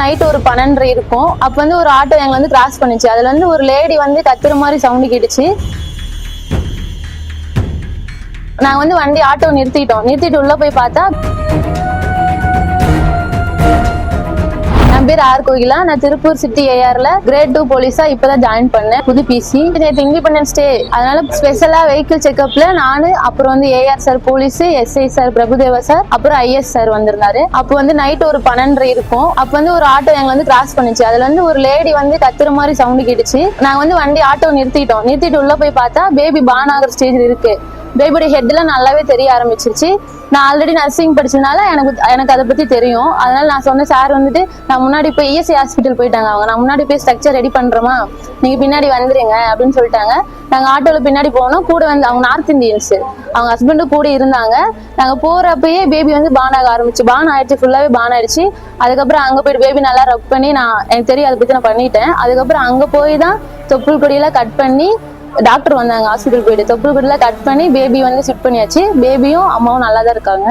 Night ஒரு 12:30 இருக்கும். அப்ப வந்து ஒரு ஆட்டோ எங்களை வந்து கிராஸ் பண்ணுச்சு. அதுல வந்து ஒரு லேடி வந்து கத்துற மாதிரி சவுண்ட் கேட்டுச்சு. நாங்க வந்து வண்டி ஆட்டோ நிறுத்திட்டு உள்ள போய் பார்த்தா, என் பேர் ஆர் கோகிலா. நான் திருப்பூர் சிட்டி ஏஆர்ல கிரேட் 2 போலீஸா இப்பதான் ஜாயின் பண்ணேன். புது பிசி. நேற்று இண்டிபெண்டன்ஸ் டே, அதனால ஸ்பெஷலா வெஹிக்கிள் செக்அப்ல நானு, அப்புறம் வந்து AR sir police, SI sir Prabhudeva sir, அப்புறம் ஐஎஸ் சார் வந்திருந்தாரு. அப்போ வந்து நைட் ஒரு 12:30 இருக்கும். அப்ப வந்து ஒரு ஆட்டோ எங்களை வந்து கிராஸ் பண்ணுச்சு. அதுல வந்து ஒரு லேடி வந்து கத்துற மாதிரி சவுண்ட் கேட்டுச்சு. நாங்க வந்து வண்டி ஆட்டோ நிறுத்திட்டு உள்ள போய் பார்த்தா பேபி பான் ஆகிற ஸ்டேஜ் இருக்கு. பேபியோட ஹெட்லாம் நல்லாவே தெரிய ஆரம்பிச்சிருச்சு. நான் ஆல்ரெடி நர்சிங் படிச்சதுனால எனக்கு அதை பத்தி தெரியும். அதனால நான் சொன்ன சார் வந்துட்டு, நான் முன்னாடி போய் இஎஸ்ஐ ஹாஸ்பிட்டல் போயிட்டாங்க அவங்க. நான் முன்னாடி போய் ஸ்ட்ரக்சர் ரெடி பண்றோமா, நீங்க பின்னாடி வந்துருங்க அப்படின்னு சொல்லிட்டாங்க. நாங்க ஆட்டோல பின்னாடி போனோம். கூட வந்து அவங்க நார்த் இந்தியன்ஸ், அவங்க ஹஸ்பண்டும் கூட இருந்தாங்க. நாங்க போறப்பயே பேபி வந்து பான் ஆக ஆரம்பிச்சு, பான் ஆயிடுச்சு, ஃபுல்லாவே பான் ஆயிடுச்சு. அதுக்கப்புறம் அங்க போயிட்டு பேபி நல்லா ரப் பண்ணி, எனக்கு தெரியும் அதை பத்தி நான் பண்ணிட்டேன். அதுக்கப்புறம் அங்க போய் தான் தொப்புள் கொடியெல்லாம் கட் பண்ணி டாக்டர் வந்தாங்க. ஹாஸ்பிட்டல் போயிட்டு தொப்புள் கொடியெல்லாம் கட் பண்ணி பேபி வந்து ஷிஃப்ட் பண்ணியாச்சு. பேபியும் அம்மாவும் நல்லா தான் இருக்காங்க.